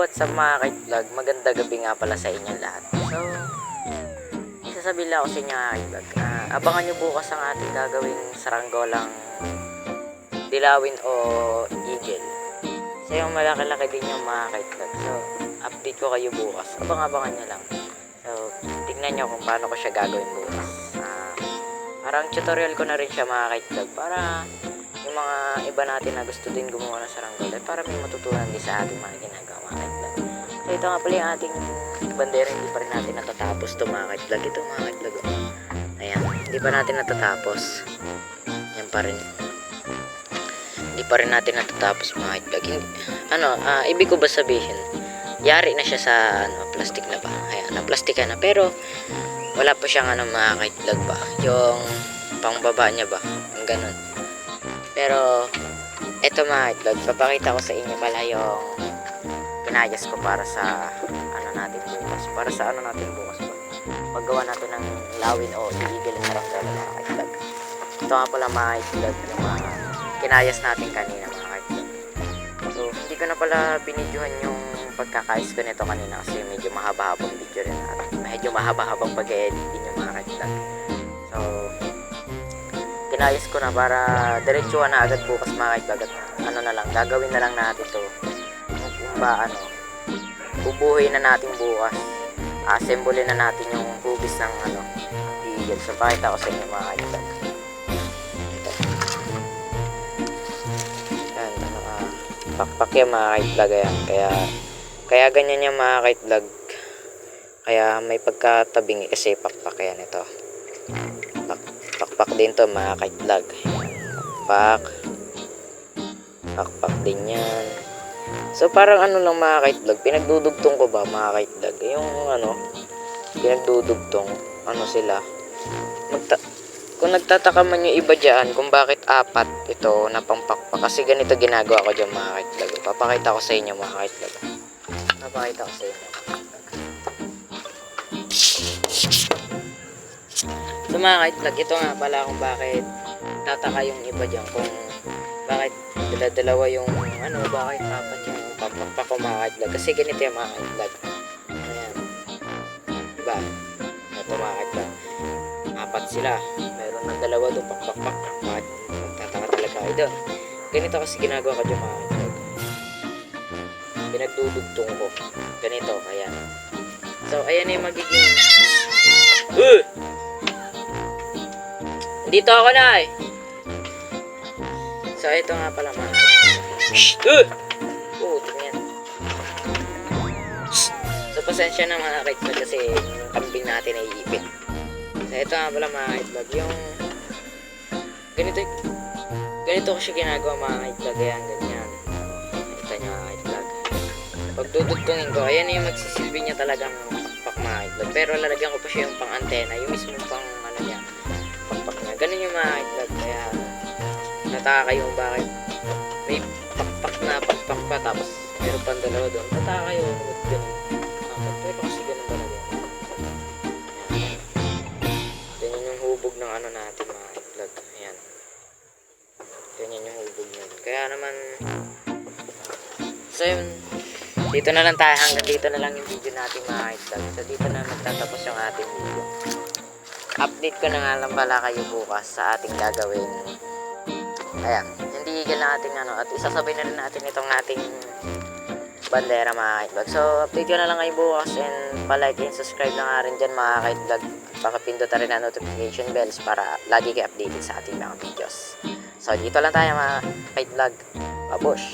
What's up mga kaitvlog? Maganda gabi nga pala sa inyong lahat. So, isasabihin lang ako sa inyo mga kaitvlog. Abangan nyo bukas ang ating gagawing saranggolang dilawin o eagle. So, yung malaki-laki din yung mga kaitvlog. So, update ko kayo bukas. Abangan nyo lang. So, tignan nyo kung paano ko siya gagawin bukas. Parang tutorial ko na rin siya mga kaitvlog para yung mga iba natin na gusto din gumawa ng saranggol at para may matutunan din sa ating mga ginagawa mga kaitvlog. So ito nga pala yung ating bandera, hindi pa rin natin natatapos ito mga kaitvlog. Ito mga kaitvlog, ayan, hindi pa natin natatapos. Yan pa rin, hindi pa rin natin natatapos mga kaitvlog. Ibig ko ba sabihin, yari na siya sa plastic na ba, ayan, na plastika na, pero wala pa siyang mga kaitvlog ba, yung pangbaba niya ba, yung ganun. Pero eto mga kaitvlog, papakita ko sa inyo pala yung pinayas ko para sa natin bukas. Para sa natin bukas ba? Paggawa natin ng lawin o eagle na saranggola mga kaitvlog. Ito nga pala mga kaitvlog, yung mga kinayas natin kanina mga kaitvlog. So hindi ko na pala binidyohan yung pagkakayos ko nito kanina kasi medyo mahaba-habang video rin natin. Medyo mahaba-habang pag-edit din yung mga kaitvlog. So kinayos ko na para diretsuhan na agad bukas mga kaitvlog. Na lang, gagawin na lang natin to. Kung ba bubuhay na natin bukas. Assemble na natin yung hugis ng eagle. So pakita ko sa inyo mga kaitvlog. Yan, pakpak yan mga kaitvlog. Kaya ganyan yung mga kaitvlog. Kaya may pagkatabingi kasi pakpak yan ito. Pakpak din to mga kaitvlog. Pakpak din yan. So parang lang mga kaitvlog, pinagdudugtong ko ba mga kaitvlog, yung pinagdudugtong sila. Kung nagtataka man yung iba dyan kung bakit apat ito na pangpakpak, kasi ganito ginagawa ko dyan mga kaitvlog. Papakita ko sa inyo mga kaitvlog. Papakita ko sa inyo. So mga kaitvlog, ito nga pala kung bakit tataka yung iba dyan kung bakit dala-dalawa yung bakit apat yung papakpak ko mga kaitvlog. Kasi ganito yung mga kaitvlog. Ayan. Diba? Ito mga kaitvlog. Apat sila. Meron ng dalawa doon pakpakpak. Bakit magtataka talaga kayo doon? Ganito kasi ginagawa ko dyan mga kaitvlog. Pinagdudugtong ko. Ganito. Ayan. So ayan na yung magiging dito ako na eh. So ito nga pala mga tingnan. So pasensya na mga kaitvlog kasi yung kambing natin ay ipit. So ito nga pala mga kaitvlog, yung ganito ko siya ginagawa mga kaitvlog. Ayan, ganyan. Ito nyo mga kaitvlog. Pag dudugtungin ko, ayan yung magsisilbi niya talagang pakpak mga kaitvlog. Pero lalagyan ko pa siya yung pang antena, yung mismo pang niya, pakpak niya. Ganun yung mga kaitvlog. Kaya nataka kayo bakit may pakpak na pakpak pa tapos meron pang dalawa doon. Nataka kayo ba't ganun? Pero kasi ganun talaga. Ganyan yung hubog ng natin mga kaitvlog. Ayan. Ganyan yung hubog niya. Kaya naman so yun, dito na lang tayo, hanggang dito na lang yung video natin mga kaitvlog. So dito na magtatapos yung ating video. Update ko na nga lang pala kayo bukas sa ating gagawin. Ayan, hindi eagle na ating at isasabay na rin natin itong ating bandera mga kaitvlog. So update ko na lang kayo bukas and palike and subscribe na nga rin dyan mga kaitvlog. Pakapindot na rin ang notification bells para lagi kayo updated sa ating mga videos. So dito lang tayo mga kaitvlog. Babush!